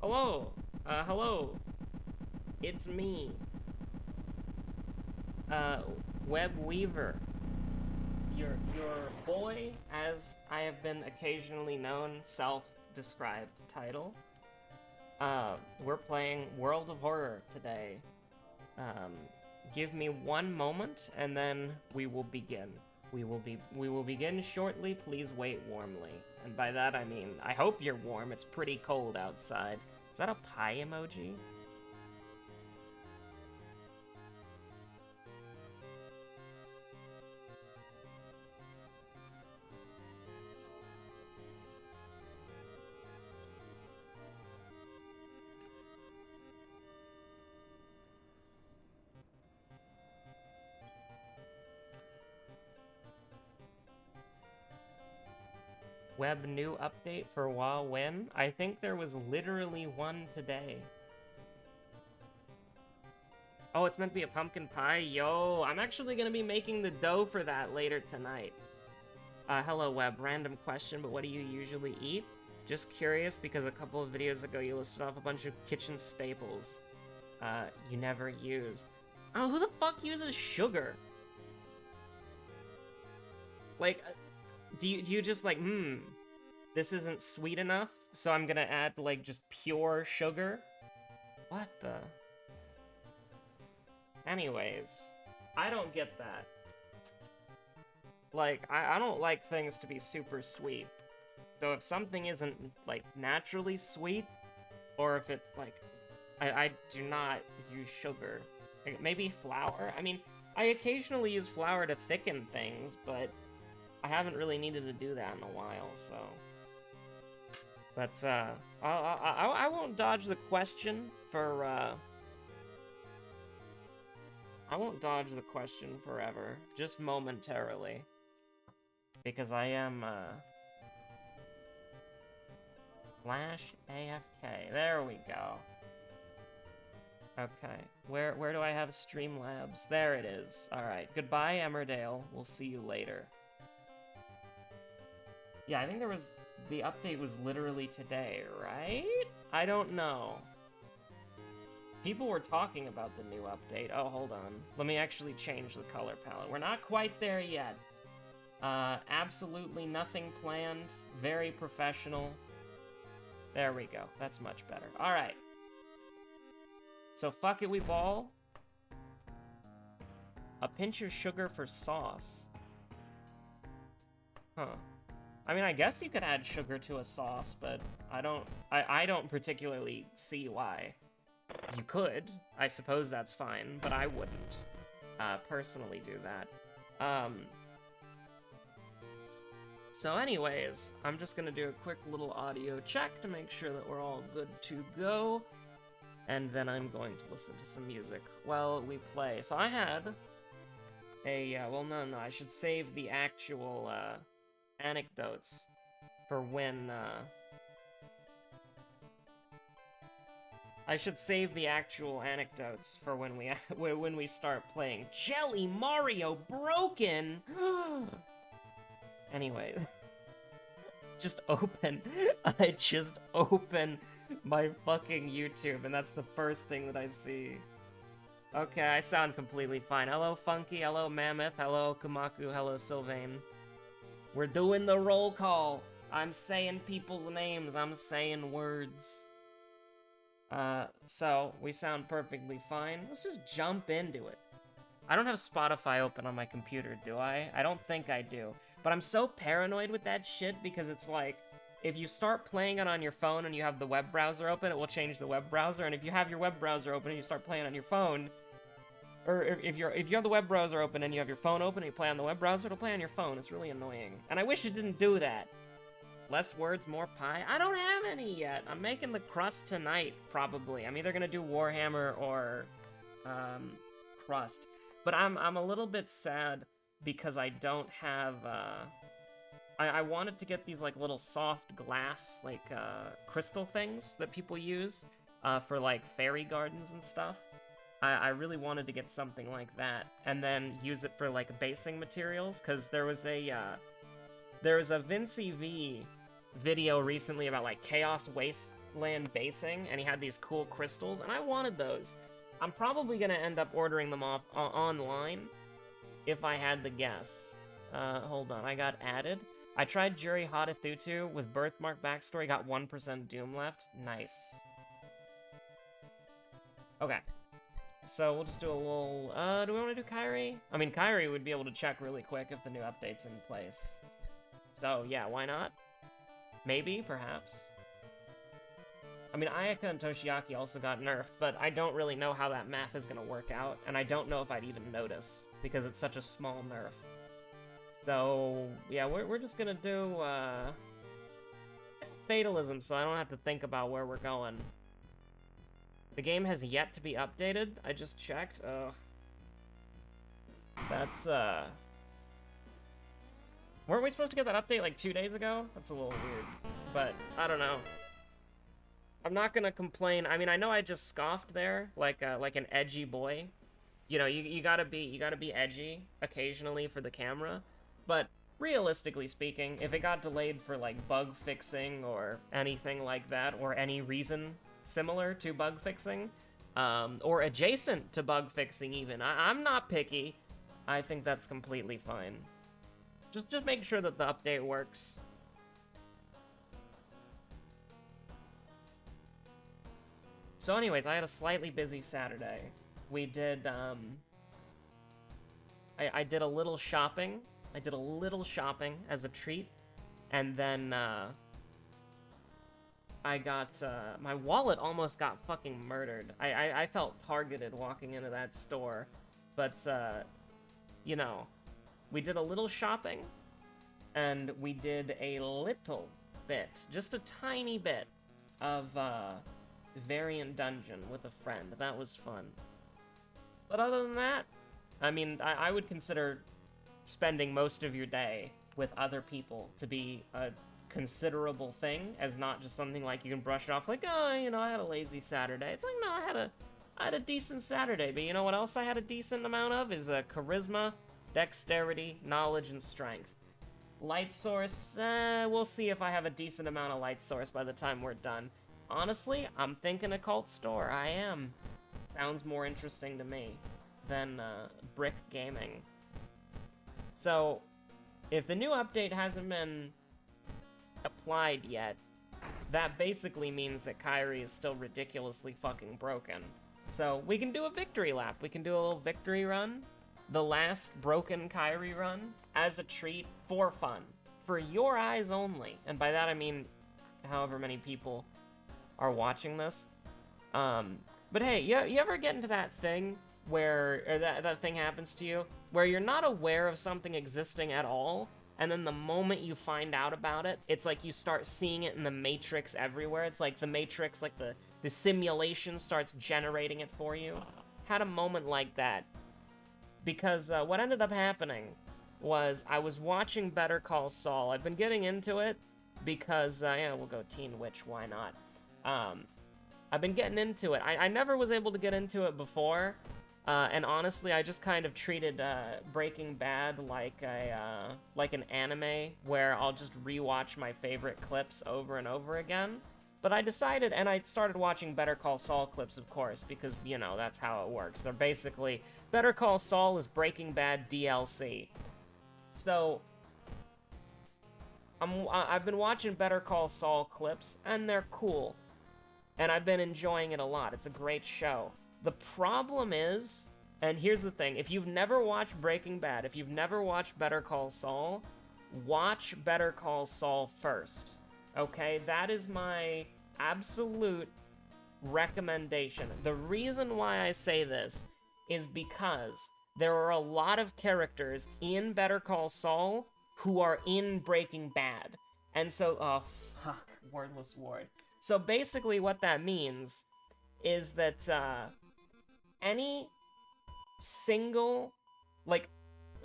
Hello. Hello. It's me. Uh, Webweaver. Your boy, as I have been occasionally known, self-described title. We're playing World of Horror today. Um, give me one moment, and then we will begin. We will begin shortly. Please wait warmly. And by that I mean, I hope you're warm. It's pretty cold outside. Is that a pie emoji? Web new update for a while when? I think there was literally one today. Oh, it's meant to be a pumpkin pie? Yo, I'm actually gonna be making the dough for that later tonight. Hello Web, random question, but what do you usually eat? Just curious because a couple of videos ago you listed off a bunch of kitchen staples you never use. Oh, who the fuck uses sugar? Like, do you just like, this isn't sweet enough, so I'm gonna add, like, just pure sugar? What the? Anyways, I don't get that. Like, I don't like things to be super sweet. So if something isn't, like, naturally sweet, or if it's, like, I do not use sugar. Like, maybe flour? I mean, I occasionally use flour to thicken things, but I haven't really needed to do that in a while, so... But, I won't dodge the question for, I won't dodge the question forever, just momentarily. Because I am, Flash AFK. There we go. Okay, where do I have Streamlabs? There it is. Alright, goodbye, Emmerdale. We'll see you later. Yeah, I think the update was literally today, right? I don't know. People were talking about the new update. Oh, hold on. Let me actually change the color palette. We're not quite there yet. Absolutely nothing planned. Very professional. There we go. That's much better. Alright. So fuck it, we ball. A pinch of sugar for sauce. Huh. I mean, I guess you could add sugar to a sauce, but I don't particularly see why. You could. I suppose that's fine, but I wouldn't, personally do that. So anyways, I'm just gonna do a quick little audio check to make sure that we're all good to go. And then I'm going to listen to some music while we play. So I had a, well, no, I should save the actual, anecdotes for when, I should save the actual anecdotes for when we start playing. Jelly Mario broken! Anyways. I just open my fucking YouTube, and that's the first thing that I see. Okay, I sound completely fine. Hello, Funky. Hello, Mammoth. Hello, Kumaku. Hello, Sylvain. We're doing the roll call. I'm saying people's names. I'm saying words. So, we sound perfectly fine. Let's just jump into it. I don't have Spotify open on my computer, do I? I don't think I do. But I'm so paranoid with that shit because it's like, if you start playing it on your phone and you have the web browser open, it will change the web browser. And if you have your web browser open and you start playing on your phone, or if you have the web browser open and you have your phone open and you play on the web browser, it'll play on your phone. It's really annoying. And I wish it didn't do that. Less words, more pie? I don't have any yet. I'm making the crust tonight, probably. I'm either gonna do Warhammer or, crust. But I'm a little bit sad because I don't have, I wanted to get these, like, little soft glass, like, crystal things that people use, for, like, fairy gardens and stuff. I really wanted to get something like that, and then use it for, like, basing materials, because there was a Vincey V video recently about, like, chaos waste land basing, and he had these cool crystals, and I wanted those. I'm probably gonna end up ordering them off online if I had the guess. Hold on, I got added. I tried Juri Hatathutu with birthmark backstory, got 1% Doom left. Nice. Okay. So we'll just do a little, do we want to do Kairi? I mean, Kairi would be able to check really quick if the new update's in place. So, yeah, why not? Maybe, perhaps. I mean, Ayaka and Toshiaki also got nerfed, but I don't really know how that math is going to work out, and I don't know if I'd even notice, because it's such a small nerf. So, yeah, we're just gonna do, Fatalism, so I don't have to think about where we're going. The game has yet to be updated, I just checked. Ugh. That's, weren't we supposed to get that update like 2 days ago? That's a little weird, but I don't know. I'm not gonna complain. I mean, I know I just scoffed there, like an edgy boy. You know, you gotta be edgy occasionally for the camera. But realistically speaking, if it got delayed for like bug fixing or anything like that, or any reason similar to bug fixing, or adjacent to bug fixing even, I'm not picky. I think that's completely fine. Just make sure that the update works. So anyways, I had a slightly busy Saturday. We did, I did a little shopping. I did a little shopping as a treat, and then, I got, my wallet almost got fucking murdered. I felt targeted walking into that store, but, you know, we did a little shopping, and we did a little bit, just a tiny bit, of, Variant Dungeon with a friend. That was fun. But other than that, I mean, I would consider spending most of your day with other people to be a considerable thing, as not just something like you can brush it off like, oh, you know, I had a lazy Saturday. It's like, no, I had a decent Saturday, but you know what else I had a decent amount of is charisma, dexterity, knowledge, and strength. Light source, we'll see if I have a decent amount of light source by the time we're done. Honestly, I'm thinking Occult Store. I am. Sounds more interesting to me than Brick Gaming. So, if the new update hasn't been applied yet, that basically means that Kairi is still ridiculously fucking broken. So, we can do a victory lap. We can do a little victory run. The last broken Kairi run as a treat for fun. For your eyes only. And by that I mean however many people are watching this. But hey, you ever get into that thing where, or that thing happens to you, where you're not aware of something existing at all, and then the moment you find out about it, it's like you start seeing it in the Matrix everywhere. It's like the Matrix, like the simulation starts generating it for you. Had a moment like that. Because what ended up happening was I was watching Better Call Saul. I've been getting into it because, yeah, we'll go Teen Witch, why not? I've been getting into it. I never was able to get into it before, and honestly, I just kind of treated Breaking Bad like an anime where I'll just rewatch my favorite clips over and over again. But I decided, and I started watching Better Call Saul clips, of course, because, you know, that's how it works. They're basically, Better Call Saul is Breaking Bad DLC. So, I've been watching Better Call Saul clips, and they're cool. And I've been enjoying it a lot. It's a great show. The problem is, and here's the thing, if you've never watched Breaking Bad, if you've never watched Better Call Saul, watch Better Call Saul first. Okay? That is my absolute recommendation. The reason why I say this is because there are a lot of characters in Better Call Saul who are in Breaking Bad. And so, oh, fuck, wordless ward. So basically what that means is that any single, like,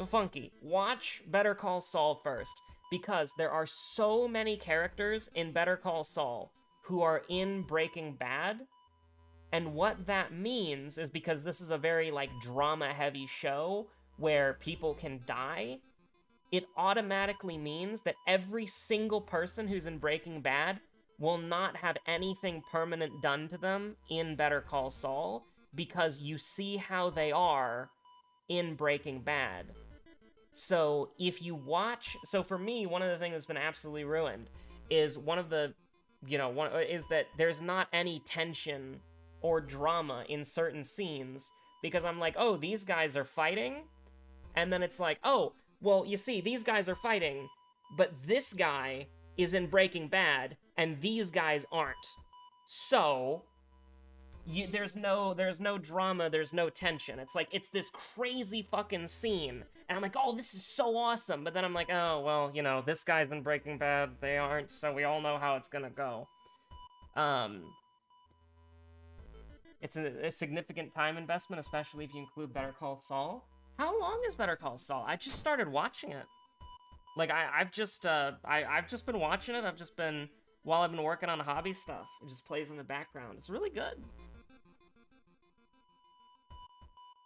Funky, watch Better Call Saul first, because there are so many characters in Better Call Saul who are in Breaking Bad, and what that means is, because this is a very, like, drama-heavy show where people can die, it automatically means that every single person who's in Breaking Bad will not have anything permanent done to them in Better Call Saul because you see how they are in Breaking Bad. So if you watch, so for me, one of the things that's been absolutely ruined is is that there's not any tension or drama in certain scenes because I'm like, oh, these guys are fighting, and then it's like, oh, well, you see, these guys are fighting, but this guy is in Breaking Bad, and these guys aren't. So there's no drama, there's no tension. It's like, it's this crazy fucking scene, and I'm like, oh, this is so awesome, but then I'm like, oh, well, this guy's in Breaking Bad, they aren't, so we all know how it's gonna go. It's a significant time investment, especially if you include Better Call Saul. How long is Better Call Saul? I just started watching it. Like, I've just been watching it. While I've been working on hobby stuff, it just plays in the background. It's really good.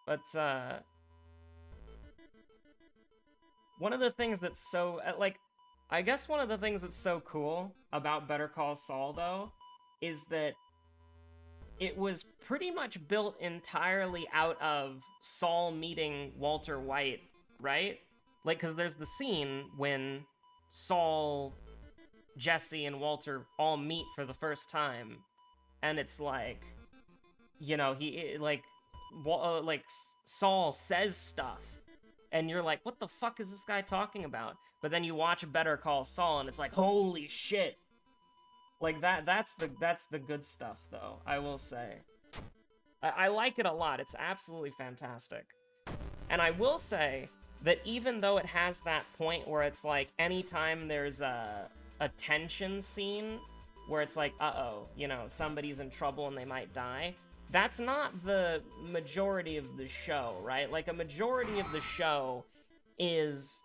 But, one of the things that's so, I guess one of the things that's so cool about Better Call Saul, though, is that it was pretty much built entirely out of Saul meeting Walter White, right? Like, because there's the scene when Saul, Jesse, and Walter all meet for the first time, and it's like, Saul says stuff, and you're like, what the fuck is this guy talking about? But then you watch Better Call Saul, and it's like, holy shit. Like, that's the good stuff, though, I will say. I like it a lot. It's absolutely fantastic. And I will say that even though it has that point where it's like, anytime there's a tension scene where it's like, uh-oh, somebody's in trouble and they might die, that's not the majority of the show, right? Like, a majority of the show is,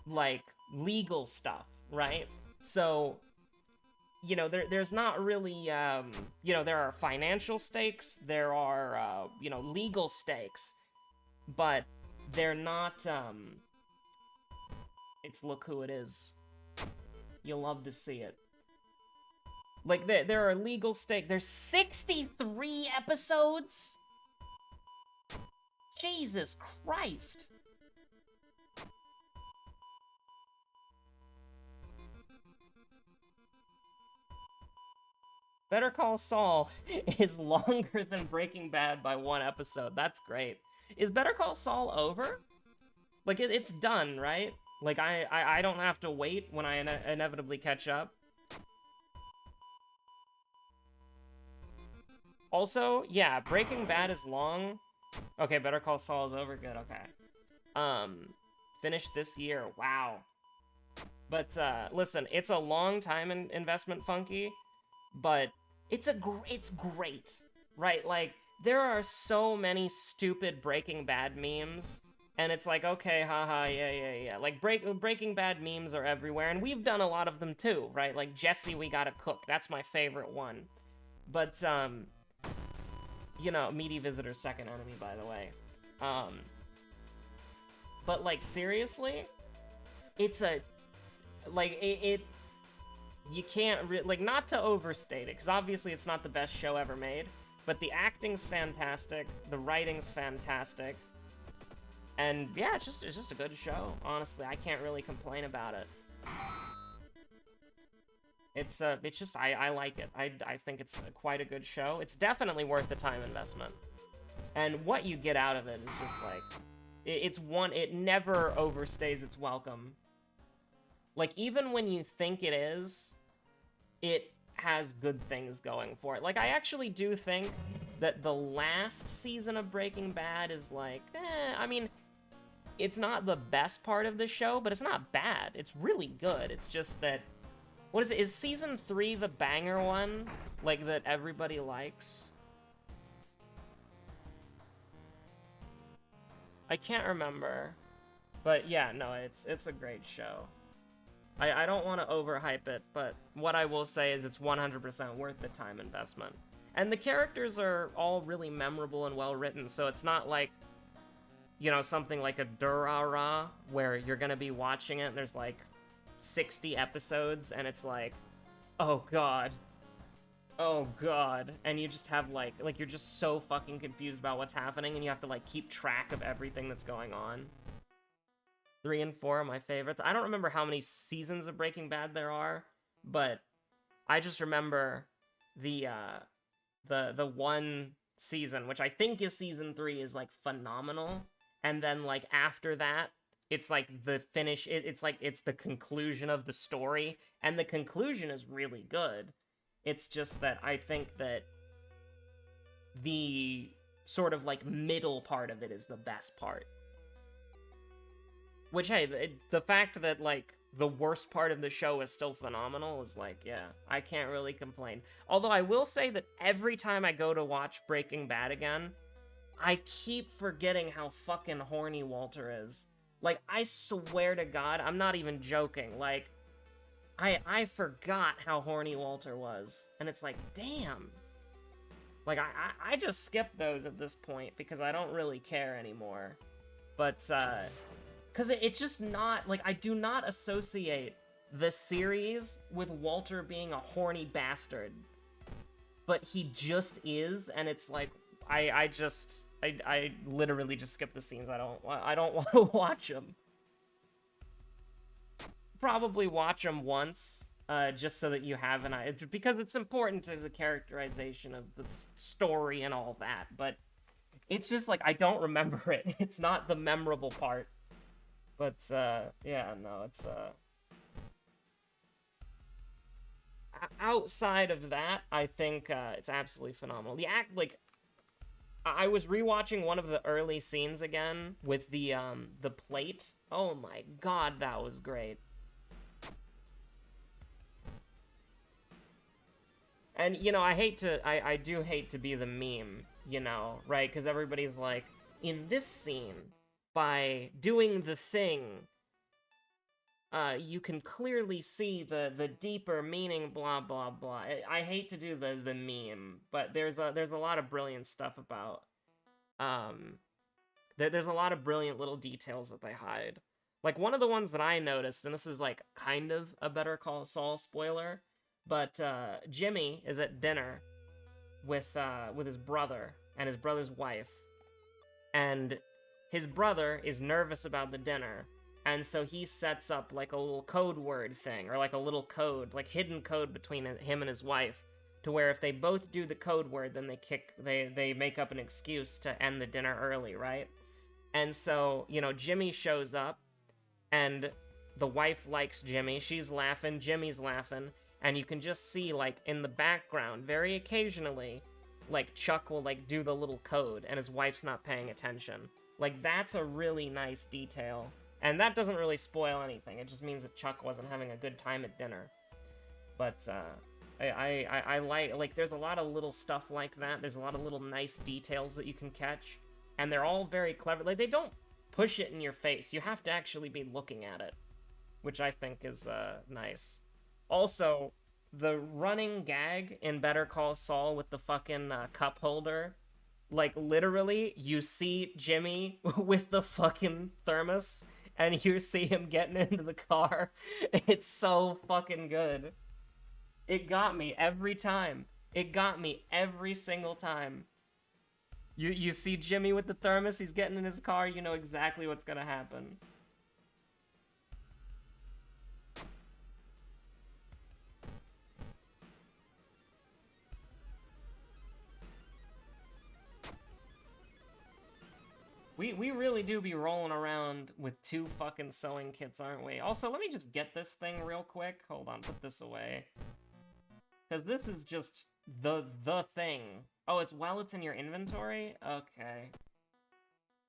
like, legal stuff, right? So, there's not really, there are financial stakes, there are, legal stakes, but they're not, it's look who it is. You'll love to see it. Like, there are legal stakes. There's 63 episodes? Jesus Christ. Better Call Saul is longer than Breaking Bad by one episode. That's great. Is Better Call Saul over? Like, it's done, right? Like, I don't have to wait when I inevitably catch up. Also, yeah, Breaking Bad is long. Okay, Better Call Saul is over. Good, okay. Finished this year. Wow. But, listen, it's a long time investment, Funky, but it's great, right? Like, there are so many stupid Breaking Bad memes, and it's like, okay, haha, yeah. Like, Breaking Bad memes are everywhere, and we've done a lot of them too, right? Like, Jesse, we gotta cook. That's my favorite one. But, Meaty Visitor's second enemy, by the way. But, like, seriously? It's a... Like, you can't, not to overstate it, because obviously it's not the best show ever made, but the acting's fantastic, the writing's fantastic, and yeah, it's just a good show, honestly. I can't really complain about it. It's just, I like it. I think it's quite a good show. It's definitely worth the time investment. And what you get out of it is just like, it never overstays its welcome. Like, even when you think it is, it has good things going for it. Like, I actually do think that the last season of Breaking Bad is like, I mean, it's not the best part of the show, but it's not bad. It's really good. It's just that, what is it? Is season 3 the banger one? Like, that everybody likes? I can't remember. But yeah, no, it's a great show. I don't want to overhype it, but what I will say is it's 100% worth the time investment. And the characters are all really memorable and well written, so it's not like, something like a Durara, where you're gonna be watching it and there's like 60 episodes, and it's like, Oh god. Oh god. And you just have like you're just so fucking confused about what's happening and you have to like keep track of everything that's going on. 3 and 4 are my favorites. I don't remember how many seasons of Breaking Bad there are, but I just remember the one season, which I think is season 3, is like phenomenal. And then like after that, it's like the finish. It's like it's the conclusion of the story, and the conclusion is really good. It's just that I think that the sort of like middle part of it is the best part. Which, hey, the fact that like the worst part of the show is still phenomenal is like, yeah, I can't really complain. Although I will say that every time I go to watch Breaking Bad again, I keep forgetting how fucking horny Walter is. Like, I swear to God, I'm not even joking. Like, I forgot how horny Walter was. And it's like, damn. Like, I just skip those at this point because I don't really care anymore. But, because it's just not, like, I do not associate the series with Walter being a horny bastard. But he just is, and it's like, I literally just skip the scenes. I don't want to watch them. Probably watch them once, just so that you have an idea, because it's important to the characterization of the story and all that, but it's just like, I don't remember it. It's not the memorable part. But, yeah, no, it's, outside of that, I think, it's absolutely phenomenal. Like, I was rewatching one of the early scenes again with the plate. Oh my god, that was great. And, you know, I do hate to be the meme, you know, right? Because everybody's like, in this scene, by doing the thing, you can clearly see the deeper meaning, blah, blah, blah. I hate to do the meme, but there's a lot of brilliant stuff about, there's a lot of brilliant little details that they hide. Like, one of the ones that I noticed, and this is, like, kind of a Better Call Saul spoiler, but, Jimmy is at dinner with his brother and his brother's wife, and his brother is nervous about the dinner, and so he sets up, like, a little code word thing, or, like, a little code, like, hidden code between him and his wife, to where if they both do the code word, then they make up an excuse to end the dinner early, right? And so, you know, Jimmy shows up, and the wife likes Jimmy, she's laughing, Jimmy's laughing, and you can just see, like, in the background, very occasionally, like, Chuck will, like, do the little code, and his wife's not paying attention. Like, that's a really nice detail. And that doesn't really spoil anything, it just means that Chuck wasn't having a good time at dinner. But, I like, there's a lot of little stuff like that, there's a lot of little nice details that you can catch, and they're all very clever. Like, they don't push it in your face, you have to actually be looking at it, which I think is, nice. Also, the running gag in Better Call Saul with the fucking cup holder, like, literally, you see Jimmy with the fucking thermos, and you see him getting into the car. It's so fucking good. It got me every time. It got me every single time. You see Jimmy with the thermos, he's getting in his car, you know exactly what's gonna happen. We really do be rolling around with 2 fucking sewing kits, aren't we? Also, let me just get this thing real quick. Hold on, put this away. Because this is just the thing. Oh, it's while it's in your inventory? Okay.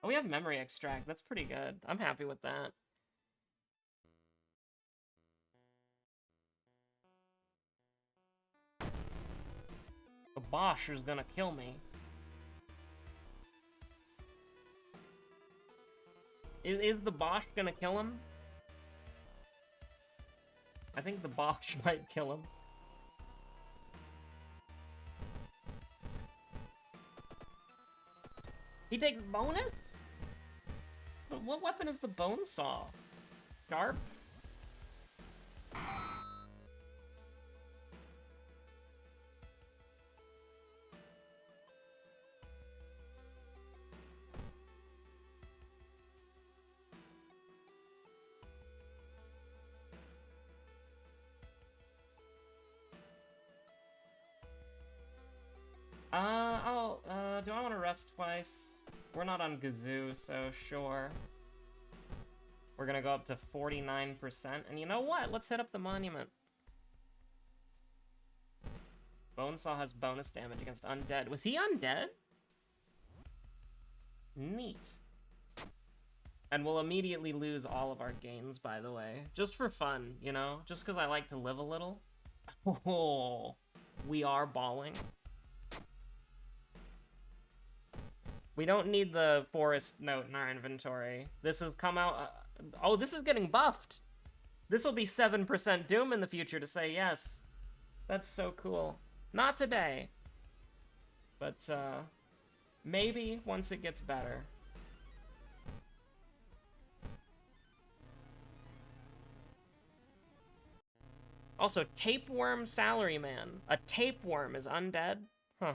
Oh, we have memory extract. That's pretty good. I'm happy with that. The Bosch is gonna kill me. Is the Bosch gonna kill him? I think the Bosch might kill him. He takes bonus? But what weapon is the bone saw? Sharp? Do I want to rest twice? We're not on Gazoo, so sure. We're gonna go up to 49%, and you know what? Let's hit up the monument. Bonesaw has bonus damage against undead. Was he undead? Neat. And we'll immediately lose all of our gains, by the way. Just for fun, you know? Just because I like to live a little. Oh, we are balling. We don't need the forest note in our inventory. This has come out... oh, this is getting buffed! This will be 7% Doom in the future to say yes. That's so cool. Not today. But, maybe once it gets better. Also, Tapeworm Salaryman. A tapeworm is undead? Huh.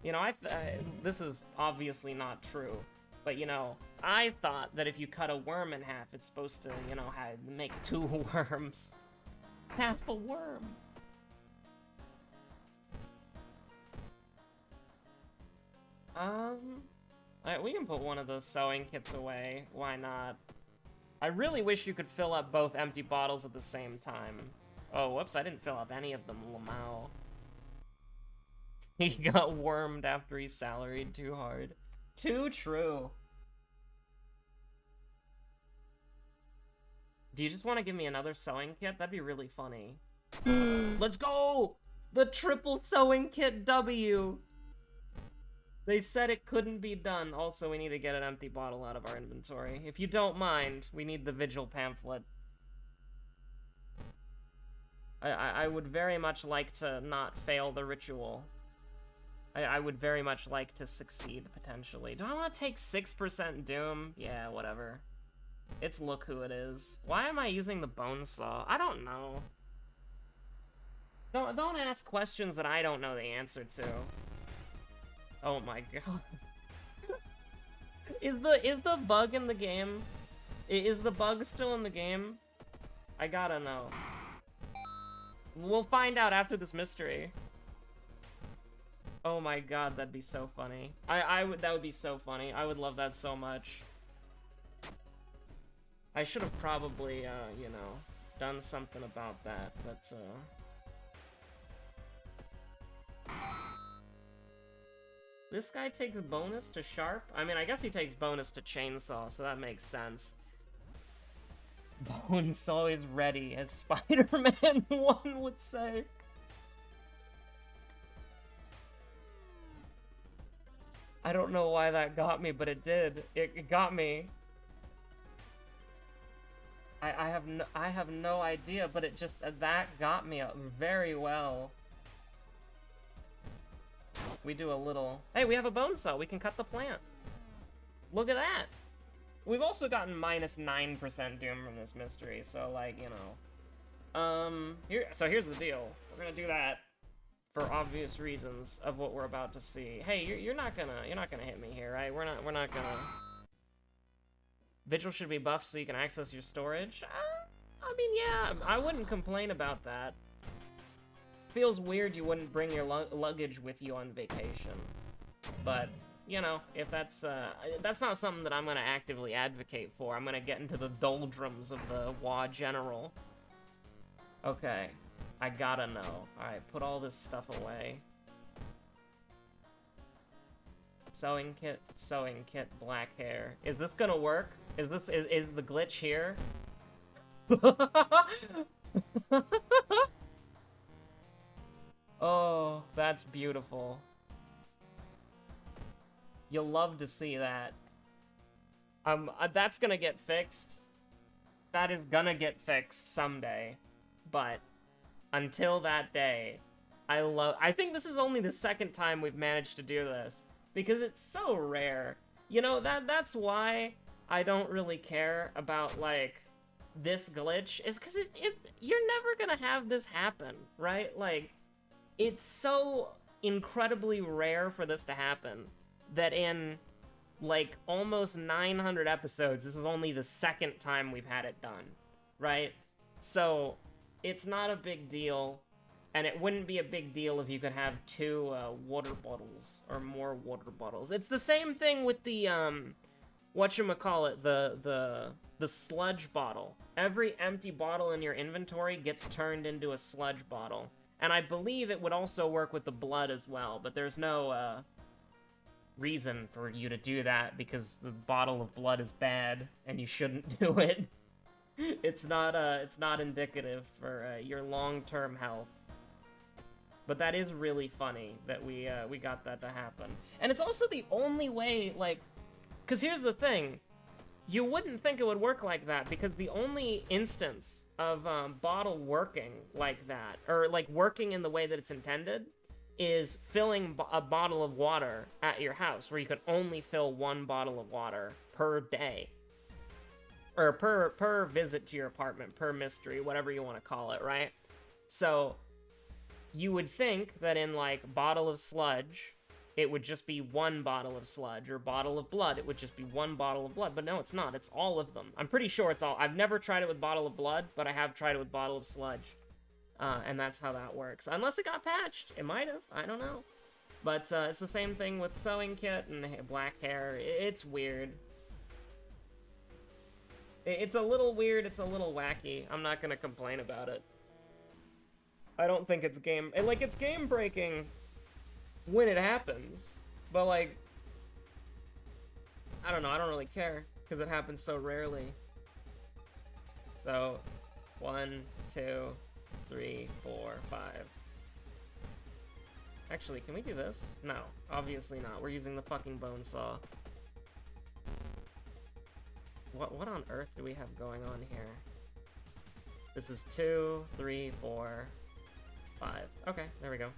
You know, this is obviously not true, but you know, I thought that if you cut a worm in half, it's supposed to, you know, make 2 worms. Half a worm. Alright, we can put one of the sewing kits away. Why not? I really wish you could fill up both empty bottles at the same time. Oh, whoops, I didn't fill up any of them, Lamau. He got wormed after he salaried too hard. Too true. Do you just want to give me another sewing kit? That'd be really funny. Let's go! The triple sewing kit W! They said it couldn't be done. Also, we need to get an empty bottle out of our inventory. If you don't mind, we need the Vigil pamphlet. I would very much like to not fail the ritual. I would very much like to succeed, potentially. Do I want to take 6% Doom? Yeah, whatever. It's look who it is. Why am I using the bone saw? I don't know. Don't ask questions that I don't know the answer to. Oh my god. Is the bug in the game? Is the bug still in the game? I gotta know. We'll find out after this mystery. Oh my god, that'd be so funny. That would be so funny. I would love that so much. I should have probably, you know, done something about that, but, This guy takes bonus to sharp? I mean, I guess he takes bonus to chainsaw, so that makes sense. Bonesaw is ready, as Spider-Man 1 would say. I don't know why that got me, but it did. It got me. I have no idea, but it just, that got me very well. We do a little... Hey, we have a bone saw. We can cut the plant. Look at that. We've also gotten minus 9% Doom from this mystery, so, like, you know. Here's the deal. We're gonna do that for obvious reasons of what we're about to see. Hey, you're not gonna hit me here, right? We're not gonna... Vigil should be buffed so you can access your storage. I mean, yeah, I wouldn't complain about that. Feels weird you wouldn't bring your luggage with you on vacation. But, you know, if that's not something that I'm gonna actively advocate for. I'm gonna get into the doldrums of the WoW general. Okay, I gotta know. Alright, put all this stuff away. Sewing kit, black hair. Is this gonna work? Is the glitch here? Oh, that's beautiful. You'll love to see that. That's gonna get fixed. That is gonna get fixed someday. But until that day, I think this is only the second time we've managed to do this. Because it's so rare. You know, that's why I don't really care about, like, this glitch. Is because you're never gonna have this happen, right? Like, it's so incredibly rare for this to happen that in, like, almost 900 episodes, this is only the second time we've had it done, right? So, it's not a big deal. And it wouldn't be a big deal if you could have 2 water bottles or more water bottles. It's the same thing with the whatchamacallit, the sludge bottle. Every empty bottle in your inventory gets turned into a sludge bottle. And I believe it would also work with the blood as well, but there's no reason for you to do that because the bottle of blood is bad and you shouldn't do it. It's not indicative for your long-term health. But that is really funny that we got that to happen. And it's also the only way, like, because here's the thing. You wouldn't think it would work like that, because the only instance of bottle working like that, or like working in the way that it's intended, is filling a bottle of water at your house, where you could only fill 1 bottle of water per day. Or per visit to your apartment, per mystery, whatever you want to call it, right? So you would think that in, like, bottle of sludge, it would just be 1 bottle of sludge, or bottle of blood, it would just be 1 bottle of blood, but no, it's not. It's all of them. I'm pretty sure it's all. I've never tried it with bottle of blood, but I have tried it with bottle of sludge. And that's how that works. Unless it got patched. It might have. I don't know. But it's the same thing with sewing kit and black hair. It's weird. It's a little weird. It's a little wacky. I'm not gonna complain about it. I don't think it's game... Like, it's game-breaking when it happens. But, like... I don't know. I don't really care. Because it happens so rarely. So, 1, 2, 3, 4, 5. Actually, can we do this? No. Obviously not. We're using the fucking bone saw. What on earth do we have going on here? This is 2, 3, 4... 5. Okay, there we go.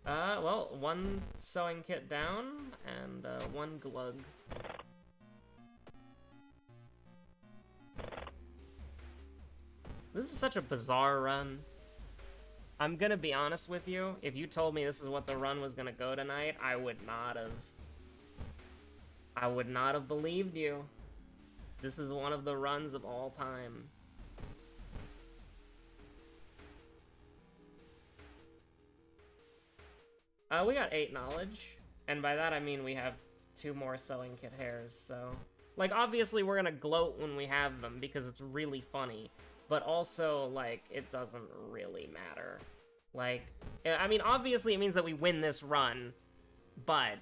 Well, 1 sewing kit down, and 1 glug. This is such a bizarre run. I'm gonna be honest with you, if you told me this is what the run was gonna go tonight, I would not have believed you. This is one of the runs of all time. We got 8 knowledge, and by that I mean we have 2 more sewing kit hairs, so... Like, obviously we're gonna gloat when we have them, because it's really funny, but also, like, it doesn't really matter. Like, I mean, obviously it means that we win this run, but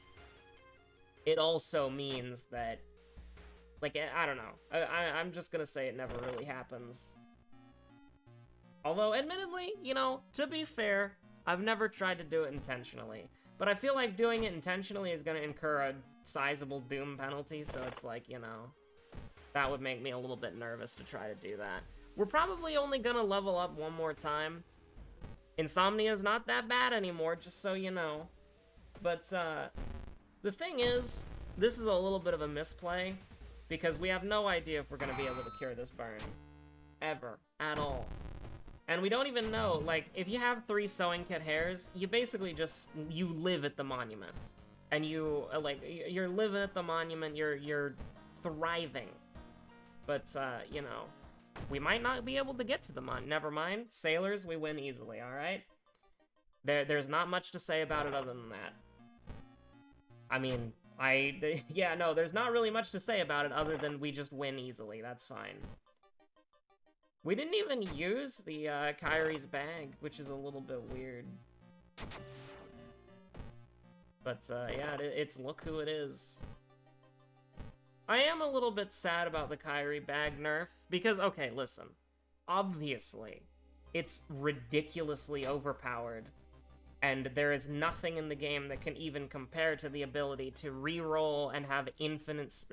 it also means that, like, I don't know. I'm just gonna say it never really happens. Although, admittedly, you know, to be fair, I've never tried to do it intentionally, but I feel like doing it intentionally is going to incur a sizable doom penalty, so it's like, you know, that would make me a little bit nervous to try to do that. We're probably only going to level up 1 more time. Insomnia's not that bad anymore, just so you know. But, the thing is, this is a little bit of a misplay, because we have no idea if we're going to be able to cure this burn. Ever. At all. And we don't even know, like, if you have 3 sewing kit hairs, you basically just, you live at the monument. And you, like, you're living at the monument, you're thriving. But, you know, we might not be able to get to the monument. Never mind, sailors, we win easily, alright? There's not much to say about it other than that. I mean, yeah, no, there's not really much to say about it other than we just win easily, that's fine. We didn't even use the Kyrie's bag, which is a little bit weird. But yeah, it's look who it is. I am a little bit sad about the Kyrie bag nerf, because, okay, listen. Obviously, it's ridiculously overpowered, and there is nothing in the game that can even compare to the ability to re-roll and have infinite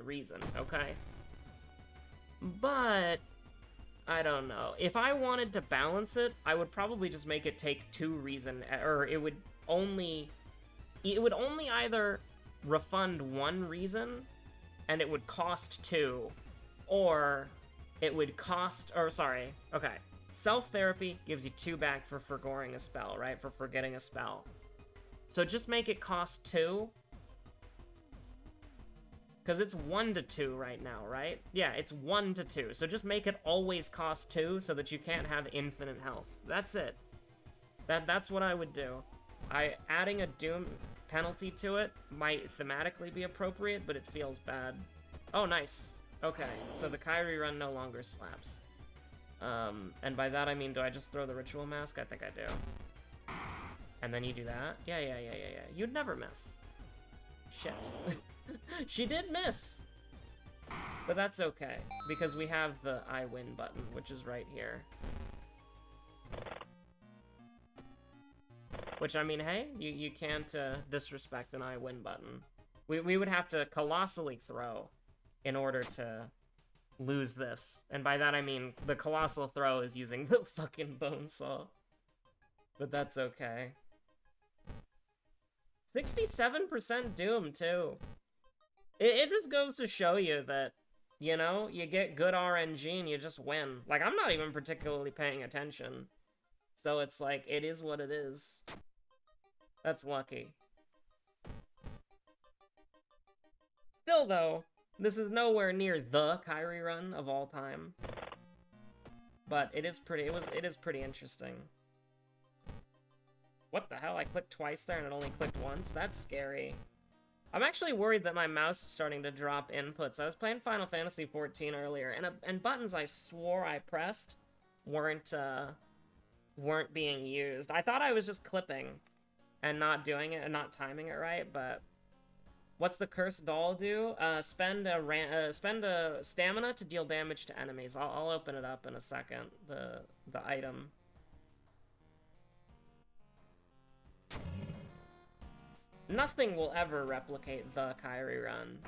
reason, okay? But I don't know. If I wanted to balance it, I would probably just make it take 2 reason, or it would only either refund 1 reason, and it would cost 2, or it would cost, or sorry, okay. Self-therapy gives you 2 back for forgoing a spell, right? For forgetting a spell. So just make it cost 2, Because it's 1 to 2 right now, right? Yeah, it's 1 to 2. So just make it always cost 2 so that you can't have infinite health. That's it. That's what I would do. Adding a Doom penalty to it might thematically be appropriate, but it feels bad. Oh, nice. Okay, so the Kyrie run no longer slaps. And by that I mean, do I just throw the Ritual Mask? I think I do. And then you do that? Yeah. You'd never miss. Shit. She did miss! But that's okay, because we have the I win button, which is right here. Which, I mean, hey, you can't disrespect an I win button. We would have to colossally throw in order to lose this. And by that I mean, the colossal throw is using the fucking bone saw. But that's okay. 67% Doom, too. It just goes to show you that, you know, you get good RNG and you just win. Like, I'm not even particularly paying attention. So it's like, it is what it is. That's lucky. Still, though, this is nowhere near the Kyrie run of all time. But it is pretty, it is pretty interesting. What the hell? I clicked twice there and it only clicked once? That's scary. I'm actually worried that my mouse is starting to drop inputs. I was playing Final Fantasy XIV earlier, and buttons I swore I pressed weren't being used. I thought I was just clipping and not doing it and not timing it right, but what's the cursed doll do? Spend a stamina to deal damage to enemies. I'll open it up in a second. The item. Nothing will ever replicate the Kyrie run.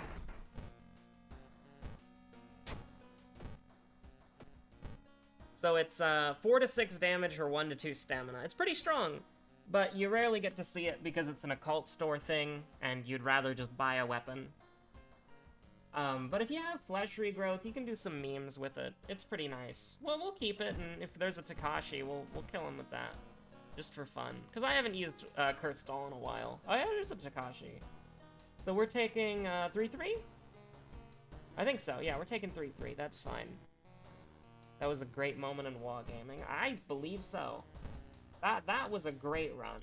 So it's 4 to 6 damage or 1 to 2 stamina. It's pretty strong, but you rarely get to see it because it's an occult store thing, and you'd rather just buy a weapon. But if you have flesh regrowth, you can do some memes with it. It's pretty nice. Well, we'll keep it, and if there's a Takashi, we'll kill him with that. Just for fun. Because I haven't used Cursed Doll in a while. Oh yeah, there's a Takashi. So we're taking 3-3? I think so, yeah, we're taking 3-3. That's fine. That was a great moment in WoW gaming. I believe so. That was a great run.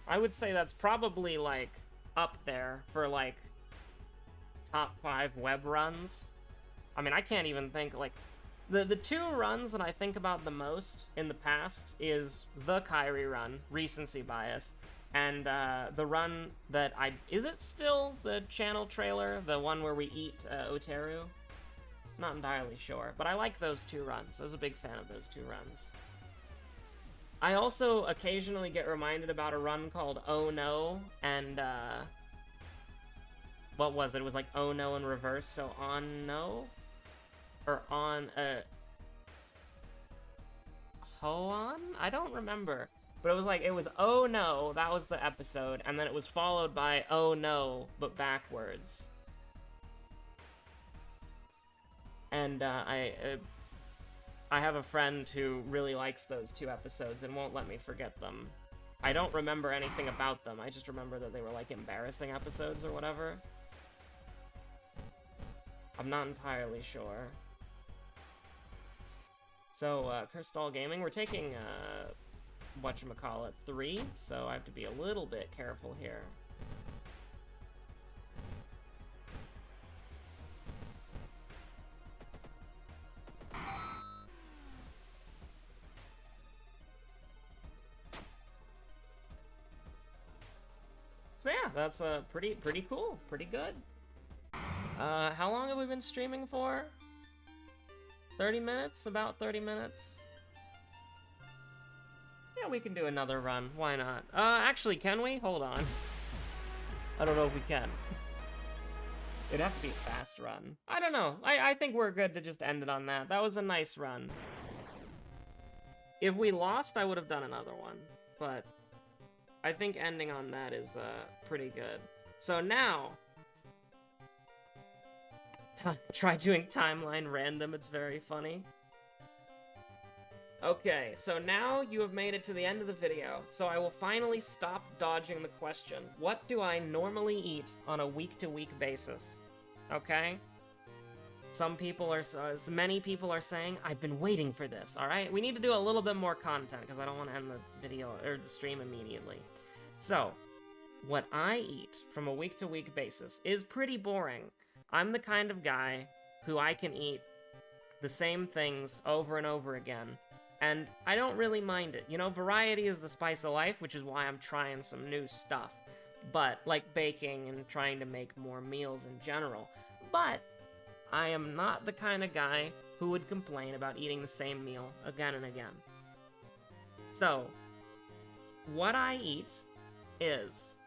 I would say that's probably, like, up there for, like, top 5 web runs. I mean, I can't even think, like... The 2 runs that I think about the most in the past is the Kyrie run, recency bias, and the run that I... Is it still the channel trailer? The one where we eat Oteru? Not entirely sure, but I like those 2 runs. I was a big fan of those 2 runs. I also occasionally get reminded about a run called Oh No, and, what was it? It was like Oh No in reverse, so On No? Or On, Hoon? I don't remember. But it was like, it was Oh No, that was the episode, and then it was followed by Oh No, but backwards. And, I have a friend who really likes those 2 episodes and won't let me forget them. I don't remember anything about them, I just remember that they were like embarrassing episodes or whatever. I'm not entirely sure. So, Cursed Doll Gaming, we're taking, whatchamacallit, 3, so I have to be a little bit careful here. So yeah, that's pretty cool, pretty good. How long have we been streaming for? 30 minutes? About 30 minutes? Yeah, we can do another run. Why not? Actually, can we? Hold on. I don't know if we can. It'd have to be a fast run. I don't know. I think we're good to just end it on that. That was a nice run. If we lost, I would have done another one. But I think ending on that is pretty good. So now, Try doing timeline random, it's very funny. Okay, so now you have made it to the end of the video, so I will finally stop dodging the question. What do I normally eat on a week-to-week basis? Okay? Many people are saying, I've been waiting for this, alright? We need to do a little bit more content, because I don't want to end the video, or the stream immediately. So, what I eat from a week-to-week basis is pretty boring. I'm the kind of guy who I can eat the same things over and over again, and I don't really mind it. You know, variety is the spice of life, which is why I'm trying some new stuff. But, like baking and trying to make more meals in general. But I am not the kind of guy who would complain about eating the same meal again and again. So, what I eat is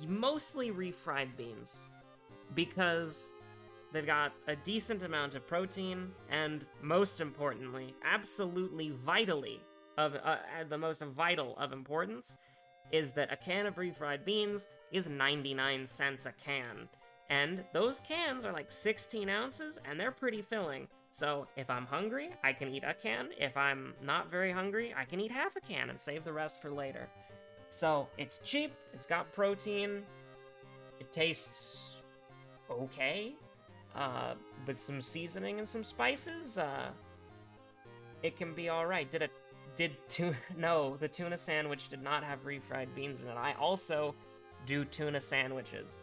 mostly refried beans, because they've got a decent amount of protein, and most importantly, absolutely vitally, the most vital of importance, is that a can of refried beans is 99 cents a can. And those cans are like 16 ounces, and they're pretty filling. So if I'm hungry, I can eat a can. If I'm not very hungry, I can eat half a can and save the rest for later. So it's cheap, it's got protein, it tastes okay, with some seasoning and some spices, it can be alright. No, the tuna sandwich did not have refried beans in it. I also do tuna sandwiches.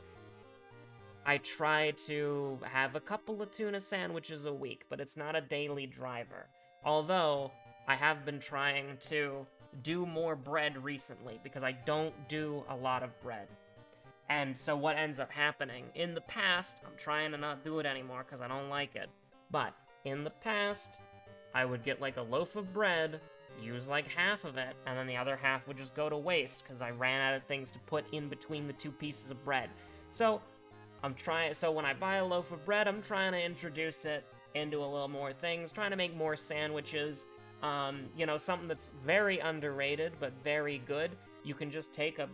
I try to have a couple of tuna sandwiches a week, but it's not a daily driver. Although, I have been trying to do more bread recently, because I don't do a lot of bread. And so what ends up happening, in the past, I'm trying to not do it anymore because I don't like it, but in the past, I would get like a loaf of bread, use like half of it, and then the other half would just go to waste because I ran out of things to put in between the two pieces of bread. So when I buy a loaf of bread, I'm trying to introduce it into a little more things, trying to make more sandwiches. You know, something that's very underrated, but very good. You can just take a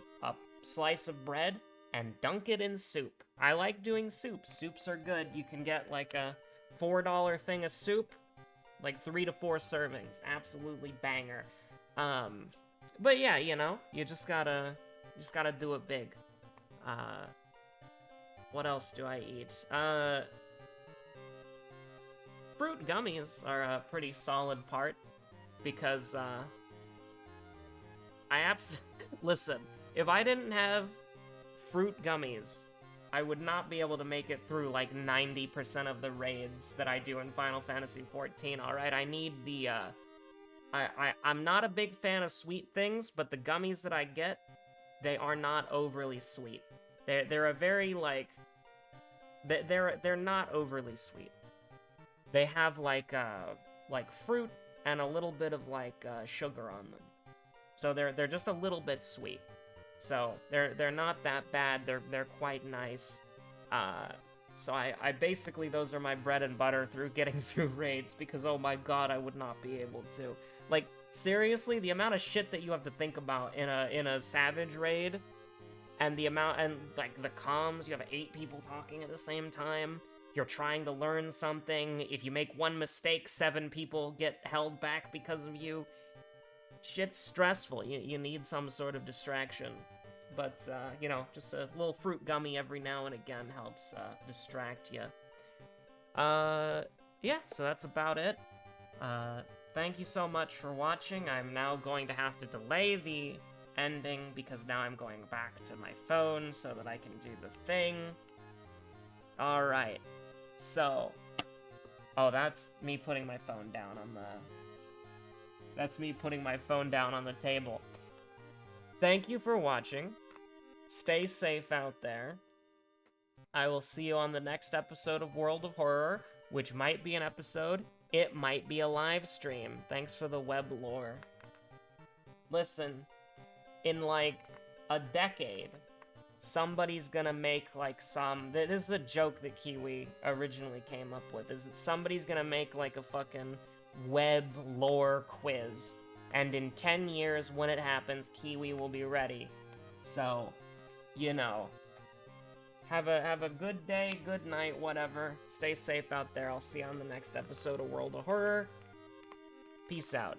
slice of bread and dunk it in soup. I like doing soups. Soups are good. You can get like a $4 thing of soup, like 3 to 4 servings. Absolutely banger. But yeah, you know, you just gotta do it big. What else do I eat? Fruit gummies are a pretty solid part, because, listen, if I didn't have fruit gummies, I would not be able to make it through, like, 90% of the raids that I do in Final Fantasy XIV, alright? I need the, I'm not a big fan of sweet things, but the gummies that I get, they are not overly sweet. They're a very, like, they're not overly sweet. They have, like fruit and a little bit of, like, sugar on them. So they're just a little bit sweet. So they're not that bad. They're quite nice. So I basically, those are my bread and butter through getting through raids, because oh my god, I would not be able to. Like, seriously, the amount of shit that you have to think about in a Savage raid, and the amount, and like the comms, you have 8 people talking at the same time. You're trying to learn something. If you make one mistake, 7 people get held back because of you. Shit's stressful. You need some sort of distraction. But, you know, just a little fruit gummy every now and again helps distract you. Yeah, so that's about it. Thank you so much for watching. I'm now going to have to delay the ending, because now I'm going back to my phone so that I can do the thing. Alright. So, oh, that's me putting my phone down on the table. Thank you for watching. Stay safe out there. I will see you on the next episode of World of Horror, which might be an episode, it might be a live stream. Thanks for the web lore. Listen, in like a decade, somebody's gonna make like this is a joke that Kiwi originally came up with, is that somebody's gonna make like a fucking web lore quiz, and in 10 years when it happens, Kiwi will be ready. So, you know, Have a good day, good night, whatever. Stay safe out there. I'll see you on the next episode of World of Horror. Peace out.